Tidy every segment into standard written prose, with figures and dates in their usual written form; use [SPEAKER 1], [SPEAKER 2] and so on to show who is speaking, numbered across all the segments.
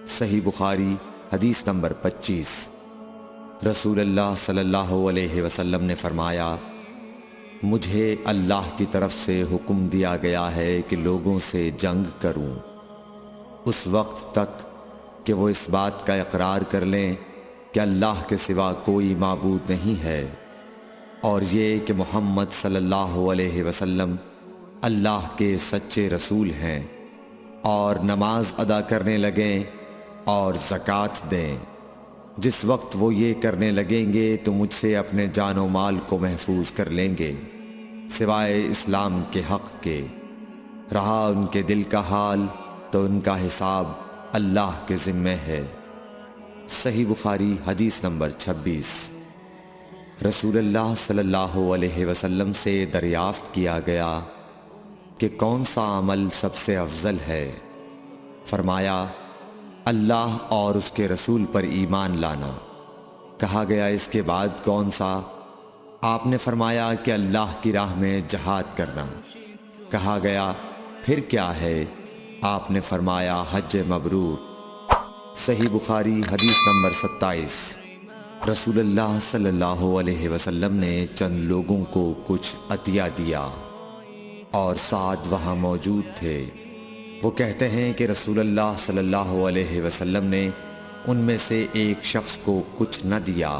[SPEAKER 1] صحیح بخاری حدیث نمبر 25۔ رسول اللہ صلی اللہ علیہ وسلم نے فرمایا، مجھے اللہ کی طرف سے حکم دیا گیا ہے کہ لوگوں سے جنگ کروں اس وقت تک کہ وہ اس بات کا اقرار کر لیں کہ اللہ کے سوا کوئی معبود نہیں ہے، اور یہ کہ محمد صلی اللہ علیہ وسلم اللہ کے سچے رسول ہیں، اور نماز ادا کرنے لگیں اور زکوٰۃ دیں۔ جس وقت وہ یہ کرنے لگیں گے تو مجھ سے اپنے جان و مال کو محفوظ کر لیں گے سوائے اسلام کے حق کے۔ رہا ان کے دل کا حال تو ان کا حساب اللہ کے ذمہ ہے۔ صحیح بخاری حدیث نمبر 26۔ رسول اللہ صلی اللہ علیہ وسلم سے دریافت کیا گیا کہ کون سا عمل سب سے افضل ہے؟ فرمایا، اللہ اور اس کے رسول پر ایمان لانا۔ کہا گیا، اس کے بعد کون سا؟ آپ نے فرمایا کہ اللہ کی راہ میں جہاد کرنا۔ کہا گیا، پھر کیا ہے؟ آپ نے فرمایا، حج مبرور۔ صحیح بخاری حدیث نمبر 27۔ رسول اللہ صلی اللہ علیہ وسلم نے چند لوگوں کو کچھ عطیہ دیا اور سعد وہاں موجود تھے۔ وہ کہتے ہیں کہ رسول اللہ صلی اللہ علیہ وسلم نے ان میں سے ایک شخص کو کچھ نہ دیا،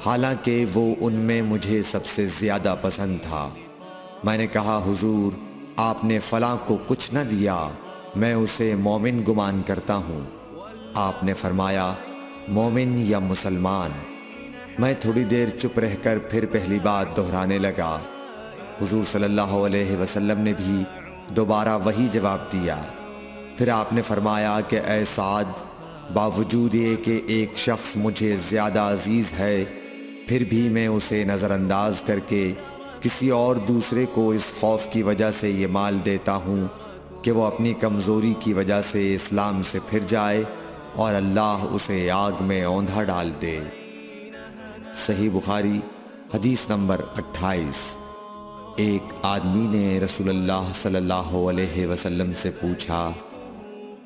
[SPEAKER 1] حالانکہ وہ ان میں مجھے سب سے زیادہ پسند تھا۔ میں نے کہا، حضور، آپ نے فلاں کو کچھ نہ دیا، میں اسے مومن گمان کرتا ہوں۔ آپ نے فرمایا، مومن یا مسلمان؟ میں تھوڑی دیر چپ رہ کر پھر پہلی بات دہرانے لگا۔ حضور صلی اللہ علیہ وسلم نے بھی دوبارہ وہی جواب دیا۔ پھر آپ نے فرمایا کہ اے سعد، باوجود یہ کہ ایک شخص مجھے زیادہ عزیز ہے، پھر بھی میں اسے نظر انداز کر کے کسی اور دوسرے کو اس خوف کی وجہ سے یہ مال دیتا ہوں کہ وہ اپنی کمزوری کی وجہ سے اسلام سے پھر جائے اور اللہ اسے آگ میں اوندھا ڈال دے۔ صحیح بخاری حدیث نمبر 28۔ ایک آدمی نے رسول اللہ صلی اللہ علیہ وسلم سے پوچھا،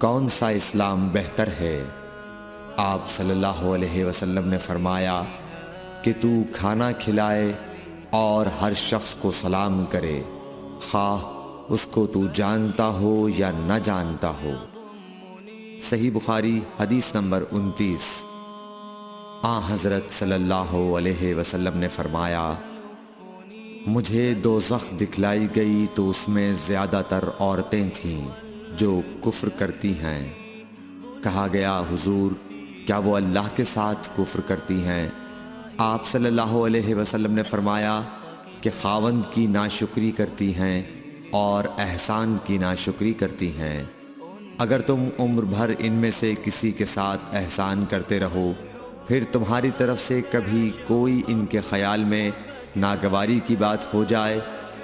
[SPEAKER 1] کون سا اسلام بہتر ہے؟ آپ صلی اللہ علیہ وسلم نے فرمایا کہ تو کھانا کھلائے اور ہر شخص کو سلام کرے، خواہ اس کو تو جانتا ہو یا نہ جانتا ہو۔ صحیح بخاری حدیث نمبر 29۔ حضرت صلی اللہ علیہ وسلم نے فرمایا، مجھے دوزخ دکھلائی گئی تو اس میں زیادہ تر عورتیں تھیں جو کفر کرتی ہیں۔ کہا گیا، حضور، کیا وہ اللہ کے ساتھ کفر کرتی ہیں؟ آپ صلی اللہ علیہ وسلم نے فرمایا کہ خاوند کی ناشکری کرتی ہیں اور احسان کی ناشکری کرتی ہیں۔ اگر تم عمر بھر ان میں سے کسی کے ساتھ احسان کرتے رہو، پھر تمہاری طرف سے کبھی کوئی ان کے خیال میں ناگواری کی بات ہو جائے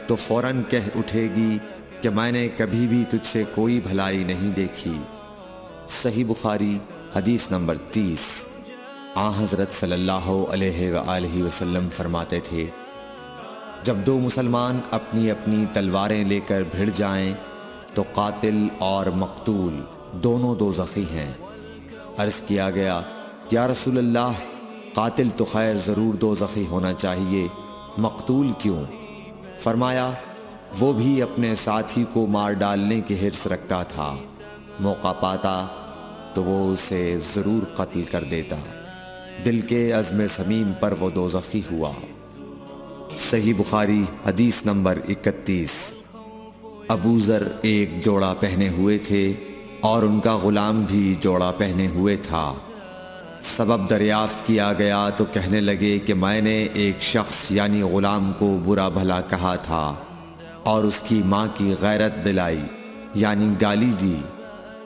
[SPEAKER 1] تو فوراً کہہ اٹھے گی کہ میں نے کبھی بھی تجھ سے کوئی بھلائی نہیں دیکھی۔ صحیح بخاری حدیث نمبر 30۔ حضرت صلی اللہ علیہ وآلہ وسلم فرماتے تھے، جب دو مسلمان اپنی اپنی تلواریں لے کر بھڑ جائیں تو قاتل اور مقتول دونوں دوزخی ہیں۔ عرض کیا گیا، یا رسول اللہ، قاتل تو خیر ضرور دوزخی ہونا چاہیے، مقتول کیوں؟ فرمایا، وہ بھی اپنے ساتھی کو مار ڈالنے کی حرص رکھتا تھا، موقع پاتا تو وہ اسے ضرور قتل کر دیتا، دل کے عزم صمیم پر وہ دوزخی ہوا۔ صحیح بخاری حدیث نمبر 31۔ ابو ذر ایک جوڑا پہنے ہوئے تھے اور ان کا غلام بھی جوڑا پہنے ہوئے تھا۔ سبب دریافت کیا گیا تو کہنے لگے کہ میں نے ایک شخص یعنی غلام کو برا بھلا کہا تھا اور اس کی ماں کی غیرت دلائی یعنی گالی دی،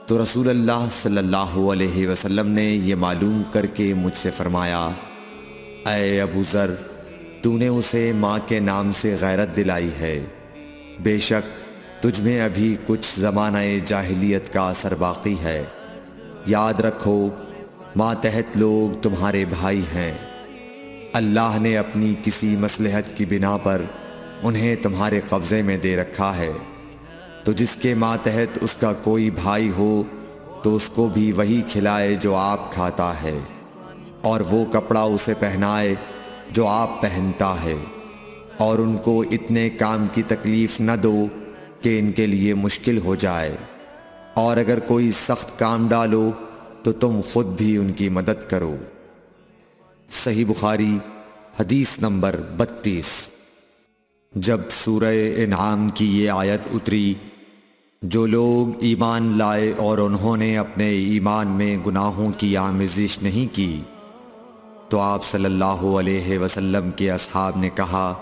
[SPEAKER 1] تو رسول اللہ صلی اللہ علیہ وسلم نے یہ معلوم کر کے مجھ سے فرمایا، اے ابو ذر، تو نے اسے ماں کے نام سے غیرت دلائی ہے، بے شک تجھ میں ابھی کچھ زمانہ جاہلیت کا اثر باقی ہے۔ یاد رکھو، ماتحت لوگ تمہارے بھائی ہیں، اللہ نے اپنی کسی مصلحت کی بنا پر انہیں تمہارے قبضے میں دے رکھا ہے، تو جس کے ماتحت اس کا کوئی بھائی ہو تو اس کو بھی وہی کھلائے جو آپ کھاتا ہے، اور وہ کپڑا اسے پہنائے جو آپ پہنتا ہے، اور ان کو اتنے کام کی تکلیف نہ دو کہ ان کے لیے مشکل ہو جائے، اور اگر کوئی سخت کام ڈالو تو تم خود بھی ان کی مدد کرو۔ صحیح بخاری حدیث نمبر 32۔ جب سورہ انعام کی یہ آیت اتری، جو لوگ ایمان لائے اور انہوں نے اپنے ایمان میں گناہوں کی آمیزش نہیں کی، تو آپ صلی اللہ علیہ وسلم کے اصحاب نے کہا،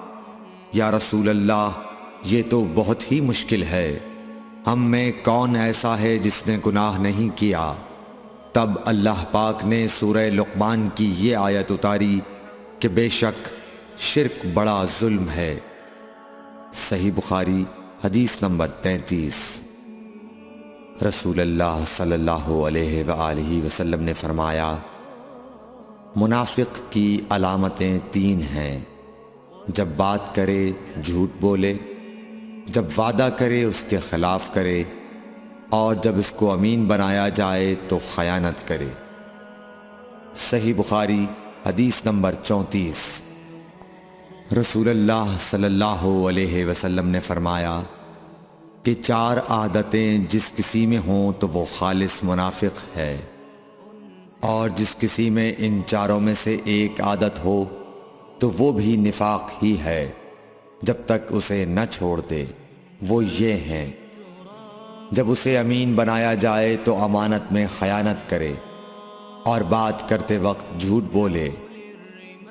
[SPEAKER 1] یا رسول اللہ، یہ تو بہت ہی مشکل ہے، ہم میں کون ایسا ہے جس نے گناہ نہیں کیا؟ تب اللہ پاک نے سورہ لقمان کی یہ آیت اتاری کہ بے شک شرک بڑا ظلم ہے۔ صحیح بخاری حدیث نمبر 33۔ رسول اللہ صلی اللہ علیہ وآلہ وسلم نے فرمایا، منافق کی علامتیں 3 ہیں: جب بات کرے جھوٹ بولے، جب وعدہ کرے اس کے خلاف کرے، اور جب اس کو امین بنایا جائے تو خیانت کرے۔ صحیح بخاری حدیث نمبر 34۔ رسول اللہ صلی اللہ علیہ وسلم نے فرمایا کہ 4 عادتیں جس کسی میں ہوں تو وہ خالص منافق ہے، اور جس کسی میں ان 4 میں سے ایک عادت ہو تو وہ بھی نفاق ہی ہے جب تک اسے نہ چھوڑ دے۔ وہ یہ ہیں: جب اسے امین بنایا جائے تو امانت میں خیانت کرے، اور بات کرتے وقت جھوٹ بولے،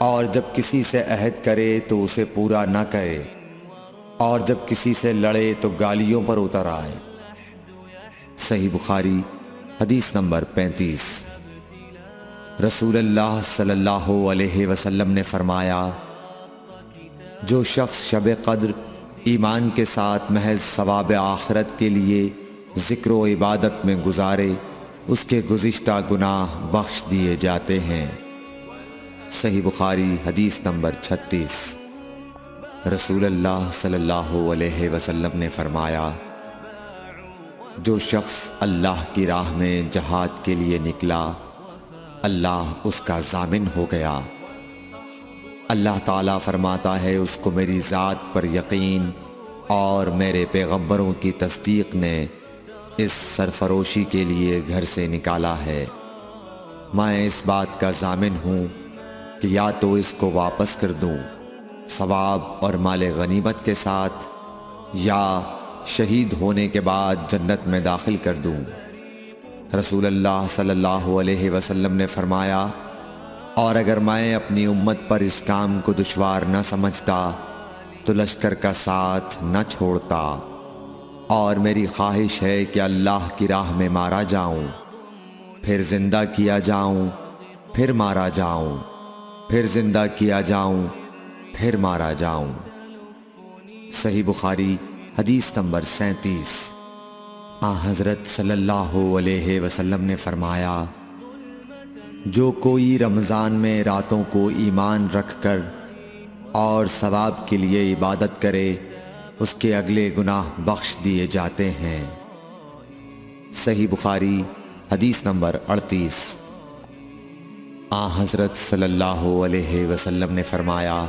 [SPEAKER 1] اور جب کسی سے عہد کرے تو اسے پورا نہ کرے، اور جب کسی سے لڑے تو گالیوں پر اتر آئے۔ صحیح بخاری حدیث نمبر 35۔ رسول اللہ صلی اللہ علیہ وسلم نے فرمایا، جو شخص شب قدر ایمان کے ساتھ محض ثواب آخرت کے لیے ذکر و عبادت میں گزارے، اس کے گزشتہ گناہ بخش دیے جاتے ہیں۔ صحیح بخاری حدیث نمبر 36۔ رسول اللہ صلی اللہ علیہ وسلم نے فرمایا، جو شخص اللہ کی راہ میں جہاد کے لیے نکلا، اللہ اس کا ضامن ہو گیا۔ اللہ تعالیٰ فرماتا ہے، اس کو میری ذات پر یقین اور میرے پیغمبروں کی تصدیق نے اس سرفروشی کے لیے گھر سے نکالا ہے۔ میں اس بات کا ضامن ہوں کہ یا تو اس کو واپس کر دوں ثواب اور مال غنیمت کے ساتھ، یا شہید ہونے کے بعد جنت میں داخل کر دوں۔ رسول اللہ صلی اللہ علیہ وسلم نے فرمایا، اور اگر میں اپنی امت پر اس کام کو دشوار نہ سمجھتا تو لشکر کا ساتھ نہ چھوڑتا، اور میری خواہش ہے کہ اللہ کی راہ میں مارا جاؤں، پھر زندہ کیا جاؤں، پھر مارا جاؤں، پھر زندہ کیا جاؤں، پھر مارا جاؤں۔ صحیح بخاری حدیث نمبر 37۔ حضرت صلی اللہ علیہ وسلم نے فرمایا، جو کوئی رمضان میں راتوں کو ایمان رکھ کر اور ثواب کے لیے عبادت کرے، اس کے اگلے گناہ بخش دیے جاتے ہیں۔ صحیح بخاری حدیث نمبر 38۔ حضرت صلی اللہ علیہ وسلم نے فرمایا،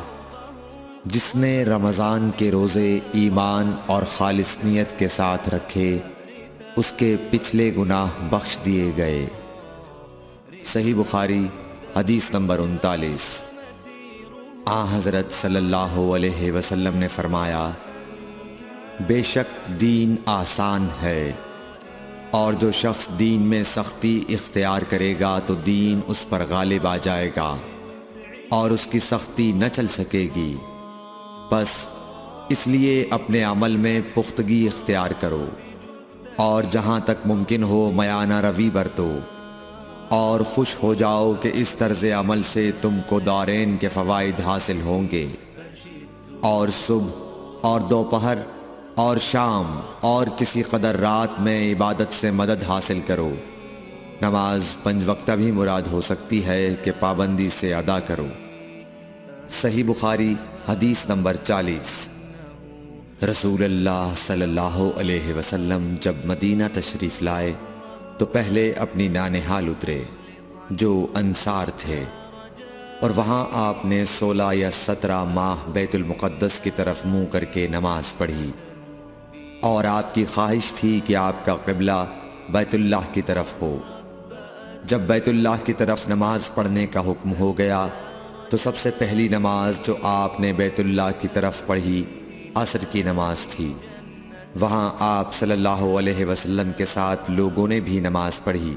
[SPEAKER 1] جس نے رمضان کے روزے ایمان اور خالص نیت کے ساتھ رکھے، اس کے پچھلے گناہ بخش دیے گئے۔ صحیح بخاری حدیث نمبر 39۔ حضرت صلی اللہ علیہ وسلم نے فرمایا، بے شک دین آسان ہے، اور جو شخص دین میں سختی اختیار کرے گا تو دین اس پر غالب آ جائے گا اور اس کی سختی نہ چل سکے گی۔ بس اس لیے اپنے عمل میں پختگی اختیار کرو، اور جہاں تک ممکن ہو میانہ روی برتو، اور خوش ہو جاؤ کہ اس طرز عمل سے تم کو دارین کے فوائد حاصل ہوں گے، اور صبح اور دوپہر اور شام اور کسی قدر رات میں عبادت سے مدد حاصل کرو۔ نماز 5 وقتہ بھی مراد ہو سکتی ہے کہ پابندی سے ادا کرو۔ صحیح بخاری حدیث نمبر 40۔ رسول اللہ صلی اللہ علیہ وسلم جب مدینہ تشریف لائے تو پہلے اپنی نانہال اترے جو انصار تھے، اور وہاں آپ نے 16 یا 17 ماہ بیت المقدس کی طرف منہ کر کے نماز پڑھی، اور آپ کی خواہش تھی کہ آپ کا قبلہ بیت اللہ کی طرف ہو۔ جب بیت اللہ کی طرف نماز پڑھنے کا حکم ہو گیا تو سب سے پہلی نماز جو آپ نے بیت اللہ کی طرف پڑھی عصر کی نماز تھی۔ وہاں آپ صلی اللہ علیہ وسلم کے ساتھ لوگوں نے بھی نماز پڑھی۔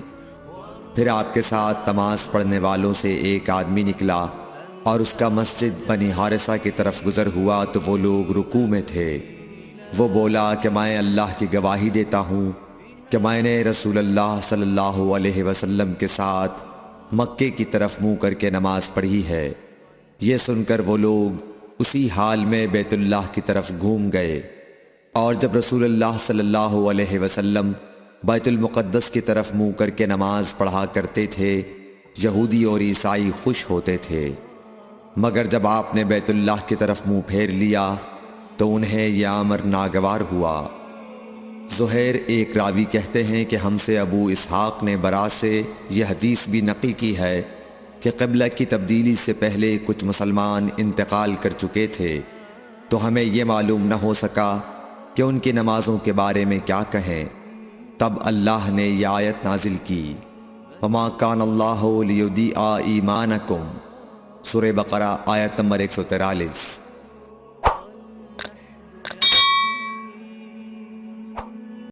[SPEAKER 1] پھر آپ کے ساتھ نماز پڑھنے والوں سے ایک آدمی نکلا اور اس کا مسجد بنی حارثہ کی طرف گزر ہوا تو وہ لوگ رکوع میں تھے۔ وہ بولا کہ میں اللہ کی گواہی دیتا ہوں کہ میں نے رسول اللہ صلی اللہ علیہ وسلم کے ساتھ مکے کی طرف منہ کر کے نماز پڑھی ہے۔ یہ سن کر وہ لوگ اسی حال میں بیت اللہ کی طرف گھوم گئے، اور جب رسول اللہ صلی اللہ علیہ وسلم بیت المقدس کی طرف منہ کر کے نماز پڑھا کرتے تھے، یہودی اور عیسائی خوش ہوتے تھے، مگر جب آپ نے بیت اللہ کی طرف منہ پھیر لیا تو انہیں یہ امر ناگوار ہوا۔ زہیر ایک راوی کہتے ہیں کہ ہم سے ابو اسحاق نے برا سے یہ حدیث بھی نقل کی ہے کہ قبلہ کی تبدیلی سے پہلے کچھ مسلمان انتقال کر چکے تھے، تو ہمیں یہ معلوم نہ ہو سکا کہ ان کی نمازوں کے بارے میں کیا کہیں۔ تب اللہ نے یہ آیت نازل کی، وَمَا كَانَ اللَّهُ لِيُضِيعَ إِيمَانَكُمْ، سورہ بقرہ آیت نمبر 143۔